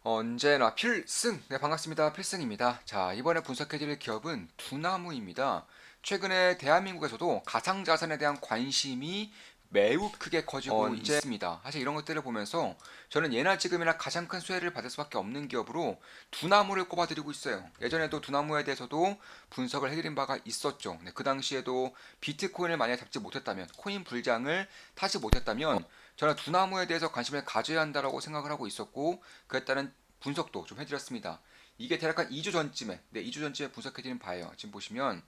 언제나 필승! 네, 반갑습니다. 필승입니다. 자, 이번에 분석해드릴 기업은 두나무입니다. 최근에 대한민국에서도 가상자산에 대한 관심이 매우 크게 커지고 있습니다. 사실 이런 것들을 보면서 저는 예나 지금이나 가장 큰 수혜를 받을 수밖에 없는 기업으로 두나무를 꼽아드리고 있어요. 예전에도 두나무에 대해서도 분석을 해드린 바가 있었죠. 네, 그 당시에도 비트코인을 만약에 잡지 못했다면, 코인 불장을 타지 못했다면 저는 두나무에 대해서 관심을 가져야 한다라고 생각을 하고 있었고, 그에 따른 분석도 좀 해드렸습니다. 이게 대략 한 2주 전쯤에, 네, 2주 전쯤에 분석해드린 바예요. 지금 보시면,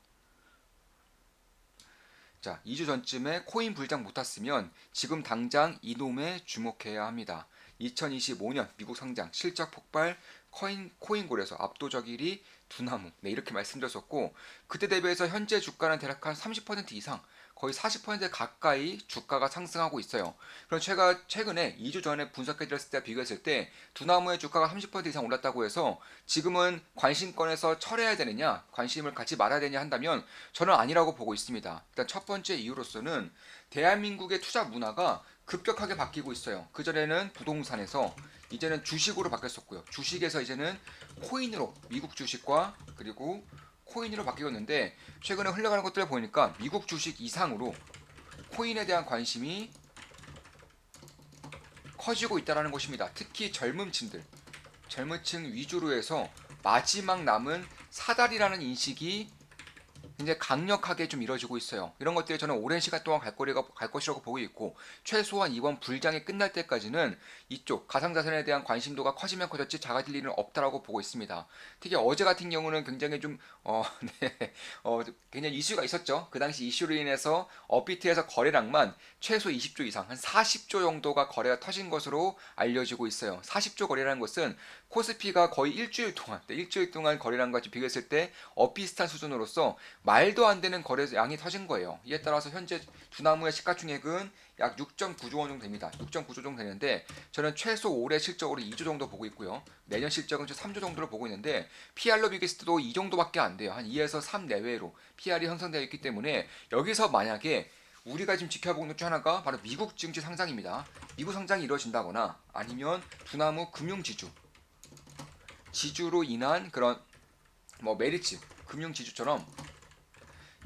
자, 2주 전쯤에 코인 불장 못 탔으면 지금 당장 이놈에 주목해야 합니다. 2025년 미국 상장 실적 폭발 코인골에서 압도적 1위 두나무. 네, 이렇게 말씀드렸었고, 그때 대비해서 현재 주가는 대략 한 30% 이상, 거의 40% 가까이 주가가 상승하고 있어요. 그럼 제가 최근에 2주 전에 분석해드렸을 때 비교했을 때 두나무의 주가가 30% 이상 올랐다고 해서 지금은 관심권에서 철회해야 되느냐, 관심을 갖지 말아야 되냐 한다면 저는 아니라고 보고 있습니다. 일단 첫 번째 이유로서는 대한민국의 투자 문화가 급격하게 바뀌고 있어요. 그전에는 부동산에서 이제는 주식으로 바뀌었었고요. 주식에서 이제는 코인으로, 미국 주식과 그리고 코인으로 바뀌었는데, 최근에 흘러가는 것들을 보니까 미국 주식 이상으로 코인에 대한 관심이 커지고 있다는 것입니다. 특히 젊은 층 위주로 해서 마지막 남은 사다리라는 인식이 굉장히 강력하게 좀 이루어지고 있어요. 이런 것들이 저는 오랜 시간 동안 갈 것이라고 보고 있고, 최소한 이번 불장이 끝날 때까지는 이쪽 가상자산에 대한 관심도가 커지면 커졌지 작아질 일은 없다라고 보고 있습니다. 특히 어제 같은 경우는 굉장히 좀 네, 굉장히 이슈가 있었죠. 그 당시 이슈로 인해서 업비트에서 거래량만 최소 20조 이상, 한 40조 정도가 거래가 터진 것으로 알려지고 있어요. 40조 거래라는 것은 코스피가 거의 일주일 동안 거래량과 비교했을 때 비슷한 수준으로서 말도 안 되는 거래량이 터진 거예요. 이에 따라서 현재 두나무의 시가총액은 약 6.9조 원 정도 됩니다. 6.9조 정도 되는데 저는 최소 올해 실적으로 2조 정도 보고 있고요. 내년 실적은 3조 정도를 보고 있는데 PR로 비교했을 때도 이 정도밖에 안 돼요. 한 2에서 3 내외로 PR이 형성되어 있기 때문에 여기서 만약에 우리가 지금 지켜보고 있는 중 하나가 바로 미국 증시 상장입니다. 미국 상장이 이루어진다거나 아니면 두나무 지주로 인한 그런 뭐 메리츠 금융지주처럼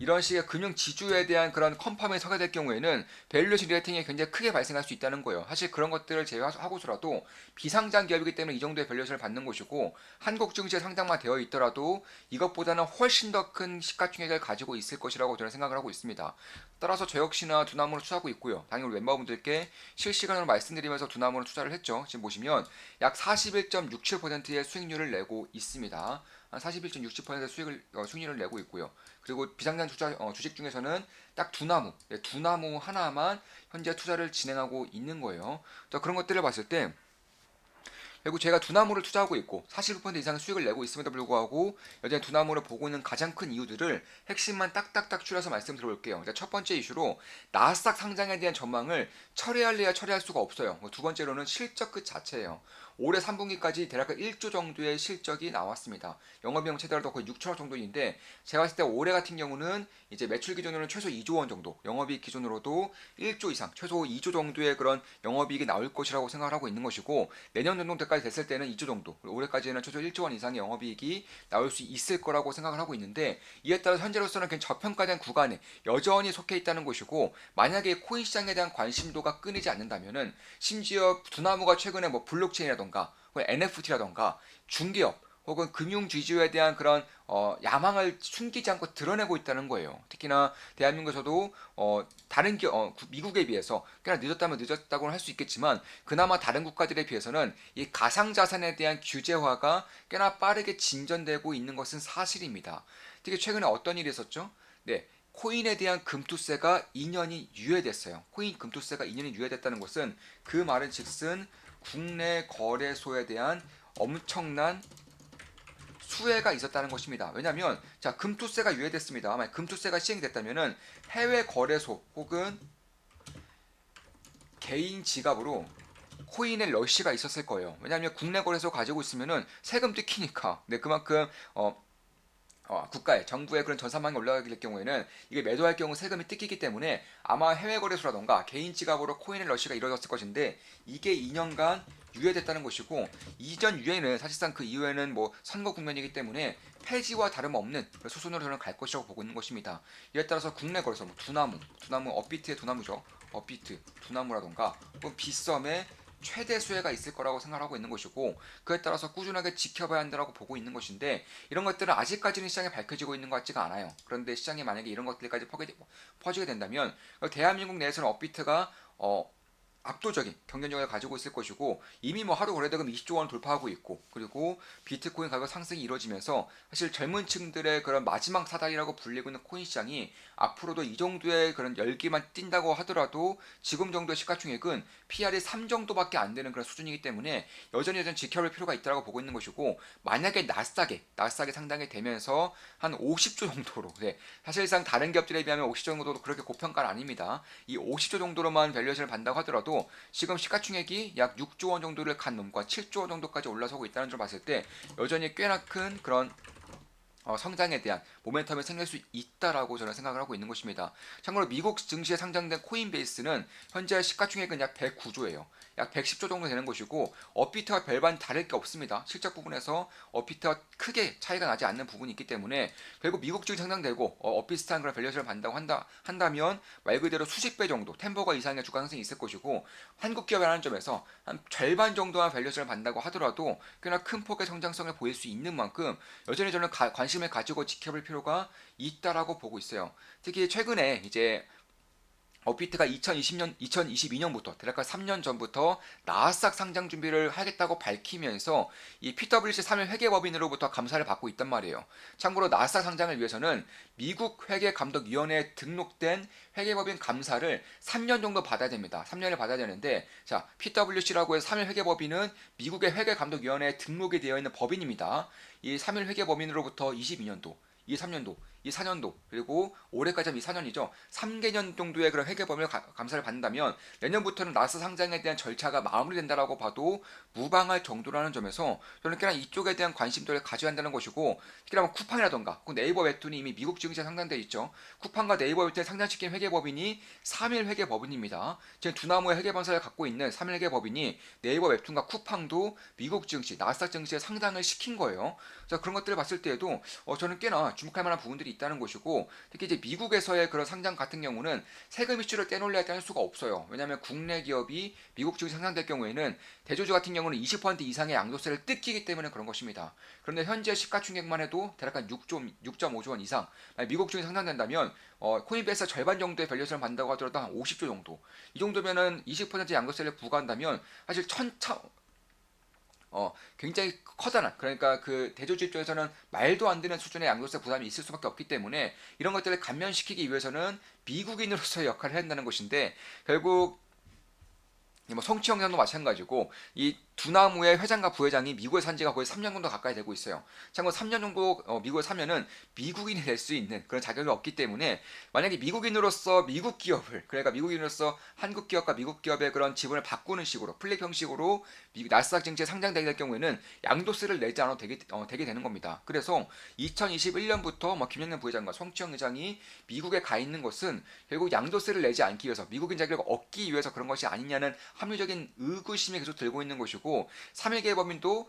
이런 식의 금융 지주에 대한 그런 컨펌에 서게 될 경우에는 밸류에이션 리레이팅이 굉장히 크게 발생할 수 있다는 거예요. 사실 그런 것들을 제외하고서라도 비상장 기업이기 때문에 이 정도의 밸류에이션을 받는 것이고, 한국 증시에 상장만 되어 있더라도 이것보다는 훨씬 더 큰 시가총액을 가지고 있을 것이라고 저는 생각을 하고 있습니다. 따라서 저 역시나 두나무를 투자하고 있고요. 당연히 우리 멤버분들께 실시간으로 말씀드리면서 두나무를 투자를 했죠. 지금 보시면 약 41.67%의 수익률을 내고 있습니다. 한 41.60%의 수익률을 내고 있고요. 그리고 비상장 주식 중에서는 딱 두나무 하나만 현재 투자를 진행하고 있는 거예요. 그런 것들을 봤을 때 결국 제가 두나무를 투자하고 있고 49% 이상의 수익을 내고 있음에도 불구하고 여전히 두나무를 보고 있는 가장 큰 이유들을 핵심만 딱딱딱 추려서 말씀드려볼게요. 첫 번째 이슈로 나스닥 상장에 대한 전망을 처리할래야 처리할 수가 없어요. 두 번째로는 실적 그 자체예요. 올해 3분기까지 대략 1조 정도의 실적이 나왔습니다. 영업이익 최대로 거의 6천억 정도인데, 제가 봤을 때 올해 같은 경우는 이제 매출 기준으로는 최소 2조 원 정도, 영업이익 기준으로도 1조 이상, 최소 2조 정도의 그런 영업이익이 나올 것이라고 생각을 하고 있는 것이고, 내년 정도까지 됐을 때는 2조 정도, 올해까지는 최소 1조 원 이상의 영업이익이 나올 수 있을 거라고 생각을 하고 있는데, 이에 따라 현재로서는 그냥 저평가된 구간에 여전히 속해 있다는 것이고, 만약에 코인 시장에 대한 관심도가 끊이지 않는다면은 심지어 두나무가 최근에 뭐 블록체인이라던가 NFT라던가 중개업 혹은 금융지주에 대한 그런 야망을 숨기지 않고 드러내고 있다는 거예요. 특히나 대한민국에서도 미국에 비해서 꽤나 늦었다면 늦었다고는 할 수 있겠지만, 그나마 다른 국가들에 비해서는 이 가상자산에 대한 규제화가 꽤나 빠르게 진전되고 있는 것은 사실입니다. 특히 최근에 어떤 일이 있었죠? 네, 코인에 대한 금투세가 2년이 유예됐어요. 코인 금투세가 2년이 유예됐다는 것은 그 말은 즉슨 국내 거래소에 대한 엄청난 수혜가 있었다는 것입니다. 왜냐하면 자, 금투세가 유예됐습니다. 만약 금투세가 시행이 됐다면은 해외 거래소 혹은 개인 지갑으로 코인의 러시가 있었을 거예요. 왜냐하면 국내 거래소 가지고 있으면은 세금 뜯기니까. 네, 그만큼 국가의 정부의 그런 전산망이 올라가게 될 경우에는 이게 매도할 경우 세금이 뜯기기 때문에 아마 해외 거래소라던가 개인 지갑으로 코인의 러시가 이루어졌을 것인데 이게 2년간 유예됐다는 것이고 이전 유예는 사실상 그 이후에는 뭐 선거 국면이기 때문에 폐지와 다름없는 수순으로 저는 갈 것이라고 보고 있는 것입니다. 이에 따라서 국내 거래소 뭐 두나무 업비트의 두나무죠. 업비트, 두나무라던가 혹은 빗썸의 최대 수혜가 있을 거라고 생각하고 있는 것이고 그에 따라서 꾸준하게 지켜봐야 한다고 보고 있는 것인데 이런 것들은 아직까지는 시장에 밝혀지고 있는 것 같지가 않아요. 그런데 시장에 만약에 이런 것들까지 퍼지게 된다면 대한민국 내에서는 업비트가 압도적인 경쟁력을 가지고 있을 것이고 이미 뭐 하루 거래대금 20조 원 돌파하고 있고 그리고 비트코인 가격 상승이 이루어지면서 사실 젊은 층들의 그런 마지막 사다리라고 불리고 있는 코인 시장이 앞으로도 이 정도의 그런 열기만 띈다고 하더라도 지금 정도의 시가총액은 PR이 3 정도밖에 안 되는 그런 수준이기 때문에 여전히 지켜볼 필요가 있다고 보고 있는 것이고 만약에 나스닥에 상당히 되면서 한 50조 정도로 사실상 다른 기업들에 비하면 50조 정도도 그렇게 고평가는 아닙니다. 이 50조 정도로만 밸류에이션을 받는다고 하더라도 지금 시가총액이 약 6조 원 정도를 간 넘고 7조 원 정도까지 올라서고 있다는 점을 봤을 때 여전히 꽤나 큰 그런 성장에 대한 모멘텀이 생길 수 있다라고 저는 생각을 하고 있는 것입니다. 참고로 미국 증시에 상장된 코인베이스는 현재 시가총액은 약 109조예요. 약 110조 정도 되는 것이고 업비트와 별반 다를 게 없습니다. 실적 부분에서 업비트와 크게 차이가 나지 않는 부분이 있기 때문에 결국 미국 증시 상장되고 비슷한 그런 밸류에이션을 받는다고 한다면 말 그대로 수십 배 정도, 10버거 이상의 주가 상승이 있을 것이고 한국 기업이라는 점에서 한 절반 정도만 밸류에이션을 받는다고 하더라도 꽤나 큰 폭의 성장성을 보일 수 있는 만큼 여전히 저는 관심을 가지고 지켜볼 필요가 있다라고 보고 있어요. 특히 최근에 이제 업비트가 2022년부터 대략 3년 전부터 나스닥 상장 준비를 하겠다고 밝히면서 이 PwC 3일 회계법인으로부터 감사를 받고 있단 말이에요. 참고로 나스닥 상장을 위해서는 미국 회계감독위원회에 등록된 회계법인 감사를 3년 정도 받아야 됩니다. 3년을 받아야 되는데 자 PwC라고 해서 3일 회계법인은 미국의 회계감독위원회에 등록이 되어 있는 법인입니다. 이 3일 회계법인으로부터 22년도 이 3년도, 이 4년도, 그리고 올해까지 하면 이 4년이죠. 3개년 정도의 그런 회계법인을 감사를 받는다면 내년부터는 나스 상장에 대한 절차가 마무리된다라고 봐도 무방할 정도라는 점에서 저는 꽤나 이쪽에 대한 관심도를 가져야 한다는 것이고 특히나 쿠팡이라던가 네이버 웹툰이 이미 미국 증시에 상장돼 있죠. 쿠팡과 네이버 웹툰을 상장시킨 회계법인이 3일 회계법인입니다. 지금 두나무의 회계방사를 갖고 있는 3일 회계법인이 네이버 웹툰과 쿠팡도 미국 증시, 나스닥 증시에 상장을 시킨 거예요. 그래서 그런 것들을 봤을 때에도 저는 꽤나 주목할 만한 부분들이 있다는 것이고 특히 이제 미국에서의 그런 상장 같은 경우는 세금 이슈를 떼놓으려 할 수가 없어요. 왜냐하면 국내 기업이 미국 증시 상장될 경우에는 대주주 같은 경우는 20% 이상의 양도세를 뜯기기 때문에 그런 것입니다. 그런데 현재 시가총액만 해도 대략 한 6.5조 원 이상 미국 증시 상장된다면 코인베이스 절반 정도의 밸류에이션을 받는다고 하더라도 한 50조 정도 이 정도면은 20% 양도세를 부과한다면 사실 굉장히 커다란 그러니까 그 대조주 입장에서는 말도 안 되는 수준의 양도세 부담이 있을 수밖에 없기 때문에 이런 것들을 감면시키기 위해서는 미국인으로서의 역할을 해야 한다는 것인데 결국 뭐 성취형 장도 마찬가지고 이 두나무의 회장과 부회장이 미국에 산 지가 거의 3년 정도 가까이 되고 있어요. 참고로 3년 정도 미국에 사면은 미국인이 될 수 있는 그런 자격이 없기 때문에 만약에 미국인으로서 미국 기업을 그러니까 미국인으로서 한국 기업과 미국 기업의 그런 지분을 바꾸는 식으로 플립 형식으로 미국 나스닥 증시에 상장되게 될 경우에는 양도세를 내지 않아도 되게 되는 겁니다. 그래서 2021년부터 김영란 부회장과 성취형 회장이 미국에 가 있는 것은 결국 양도세를 내지 않기 위해서 미국인 자격을 얻기 위해서 그런 것이 아니냐는 합리적인 의구심이 계속 들고 있는 것이고 3일계 법인도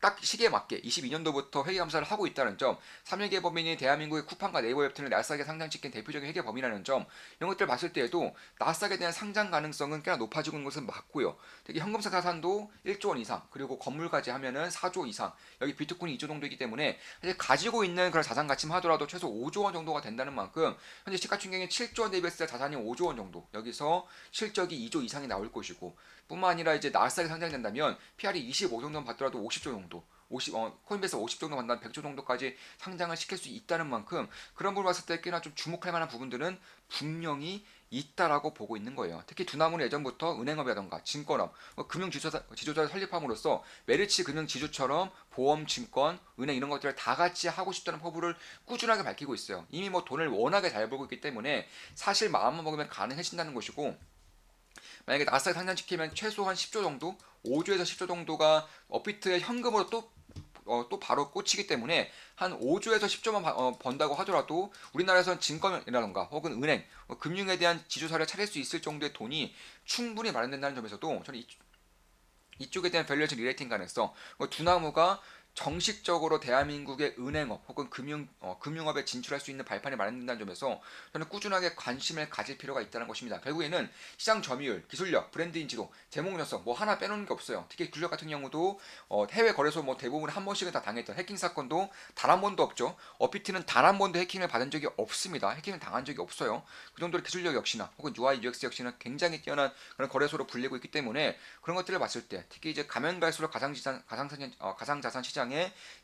딱 시기에 맞게 22년도부터 회계감사를 하고 있다는 점 3일계 법인이 대한민국의 쿠팡과 네이버 웹툰을 나스닥에 상장시킨 대표적인 회계법인이라는 점 이런 것들을 봤을 때에도 나스닥에 대한 상장 가능성은 꽤나 높아지고 있는 것은 맞고요. 특히 현금사 자산도 1조 원 이상 그리고 건물까지 하면은 4조 이상 여기 비트코인이 2조 정도이기 때문에 사실 가지고 있는 그런 자산 가치만 하더라도 최소 5조 원 정도가 된다는 만큼 현재 시가총액이 7조 원 대비했을 때 자산이 5조 원 정도 여기서 실적이 2조 이상이 나올 것이고 뿐만 아니라 이제 나스닥에 상장된다면 PR이 25 정도만 받더라도 50조 정도 코인베이스 50 정도 받는다면 100조 정도까지 상장을 시킬 수 있다는 만큼 그런 부분을 봤을 때 꽤나 좀 주목할 만한 부분들은 분명히 있다라고 보고 있는 거예요. 특히 두나무는 예전부터 은행업이라던가 증권업, 금융지주사를 설립함으로써 메리츠 금융지주처럼 보험, 증권, 은행 이런 것들을 다 같이 하고 싶다는 포부를 꾸준하게 밝히고 있어요. 이미 뭐 돈을 워낙에 잘 벌고 있기 때문에 사실 마음만 먹으면 가능해진다는 것이고 만약에 나스닥 상장시키면 최소한 10조 정도, 5조에서 10조 정도가 업비트의 현금으로 또 또 바로 꽂히기 때문에 한 5조에서 10조만 번다고 하더라도 우리나라에선 증권이라던가 혹은 은행, 금융에 대한 지주사를 차릴 수 있을 정도의 돈이 충분히 마련된다는 점에서도 저는 이쪽에 대한 밸류에이션 리레이팅 가능성, 두나무가 정식적으로 대한민국의 은행업 혹은 금융업에 진출할 수 있는 발판이 마련된다는 점에서 저는 꾸준하게 관심을 가질 필요가 있다는 것입니다. 결국에는 시장 점유율, 기술력, 브랜드 인지도, 제목연성 뭐 하나 빼놓는 게 없어요. 특히 기술력 같은 경우도 해외 거래소 뭐 대부분 한 번씩은 다 당했던 해킹 사건도 단 한 번도 없죠. 어피트는 단 한 번도 해킹을 받은 적이 없습니다. 해킹을 당한 적이 없어요. 그 정도로 기술력 역시나 혹은 UI, UX 역시나 굉장히 뛰어난 그런 거래소로 불리고 있기 때문에 그런 것들을 봤을 때 특히 이제 가면 갈수록 가상자산 시장에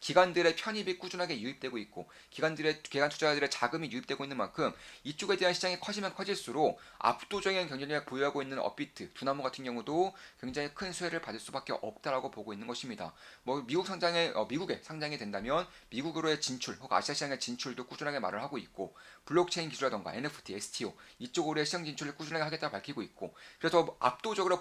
기관들의 편입이 꾸준하게 유입되고 있고 기관 투자자들의 자금이 유입되고 있는 만큼 이쪽에 대한 시장이 커지면 커질수록 압도적인 경쟁력을 보유하고 있는 업비트, 두나무 같은 경우도 굉장히 큰 수혜를 받을 수밖에 없다라고 보고 있는 것입니다. 뭐 미국에 상장이 된다면 미국으로의 진출 혹은 아시아 시장의 진출도 꾸준하게 말을 하고 있고 블록체인 기술이라던가 NFT, STO 이쪽으로의 시장 진출을 꾸준하게 하겠다 밝히고 있고 그래서 압도적으로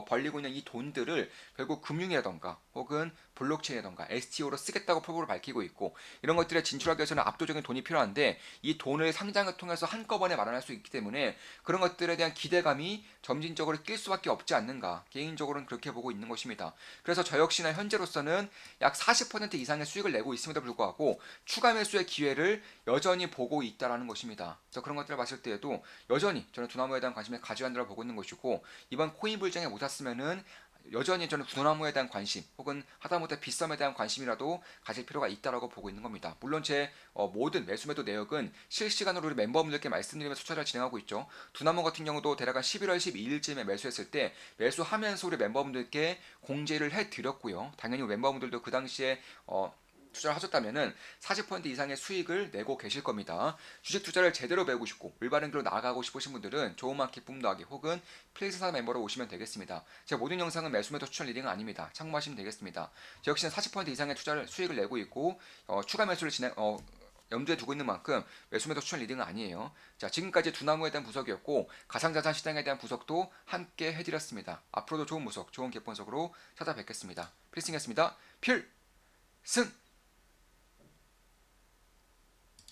벌리고 있는 이 돈들을 결국 금융이라던가 혹은 블록체인이라던가 STO로 쓰겠다고 포부를 밝히고 있고 이런 것들에 진출하기 위해서는 압도적인 돈이 필요한데 이 돈을 상장을 통해서 한꺼번에 마련할 수 있기 때문에 그런 것들에 대한 기대감이 점진적으로 낄 수밖에 없지 않는가 개인적으로는 그렇게 보고 있는 것입니다. 그래서 저 역시나 현재로서는 약 40% 이상의 수익을 내고 있음에도 불구하고 추가 매수의 기회를 여전히 보고 있다라는 것입니다. 그래서 그런 것들을 봤을 때에도 여전히 저는 두나무에 대한 관심을 가져야 한다고 보고 있는 것이고 이번 코인 불장에 못 샀으면은 여전히 저는 두나무에 대한 관심 혹은 하다못해 빗썸에 대한 관심이라도 가질 필요가 있다라고 보고 있는 겁니다. 물론 제 모든 매수매도 내역은 실시간으로 우리 멤버분들께 말씀드리면서 투자를 진행하고 있죠. 두나무 같은 경우도 대략 한 11월 12일쯤에 매수했을 때 매수하면서 우리 멤버분들께 공지를 해드렸고요. 당연히 멤버분들도 그 당시에 투자를 하셨다면은 40% 이상의 수익을 내고 계실 겁니다. 주식 투자를 제대로 배우고 싶고 올바른 길로 나아가고 싶으신 분들은 좋은 마켓 붐더하기 혹은 필리스사 멤버로 오시면 되겠습니다. 제 모든 영상은 매수매도 추천 리딩은 아닙니다. 참고하시면 되겠습니다. 저 역시는 40% 이상의 투자를 수익을 내고 있고 추가 매수를 염두에 두고 있는 만큼 매수매도 추천 리딩은 아니에요. 자, 지금까지 두나무에 대한 분석이었고 가상자산 시장에 대한 분석도 함께 해드렸습니다. 앞으로도 좋은 분석, 좋은 개분석으로 찾아뵙겠습니다. 필승이었습니다. 필승!